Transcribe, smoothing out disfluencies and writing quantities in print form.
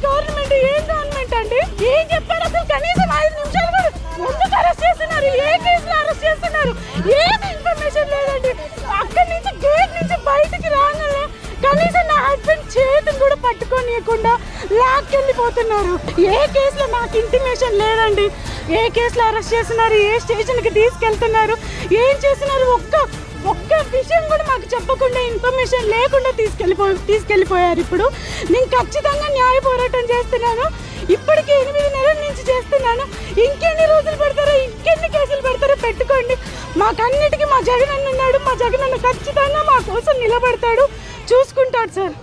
Government ఏం government అండి? ఏం చెప్పారు అసలు? కనీసం 5 నిమిషాలు కూడా ఎందుకు అరెస్ట్ చేస్తున్నారు? ఏ కేసులో అరెస్ట్ చేస్తున్నారు? ఏమి ఇన్ఫర్మేషన్ లేదండి. అక్కడి నుంచి గేట్ నుంచి బయటికి రాగానే కనీసం నా హస్బెండ్ చేతిని కూడా పట్టుకోనియకుండా లాక్కెళ్ళిపోతున్నారు. ఏ కేసులో నాకు ఇంటిమేషన్ లేదండి. ఏ కేసులో అరెస్ట్ చేస్తున్నారు? ఏ స్టేషన్కి తీసుకెళ్తున్నారు? ఏం చేస్తున్నారు? ఒక్క విషయం కూడా మాకు చెప్పకుండా, ఇన్ఫర్మేషన్ లేకుండా తీసుకెళ్ళిపోయారు. ఇప్పుడు నేను ఖచ్చితంగా న్యాయ పోరాటం చేస్తున్నాను. ఇప్పటికీ 8 నెలల నుంచి చేస్తున్నాను. ఇంకెన్ని రోజులు పెడతారో, ఇంకెన్ని కేసులు పెడతారో పెట్టుకోండి. మాకన్నిటికీ మా జగన్ అన్న ఉన్నాడు. మా జగన్ అన్న ఖచ్చితంగా మా కోసం నిలబడతాడు, చూసుకుంటాడు సార్.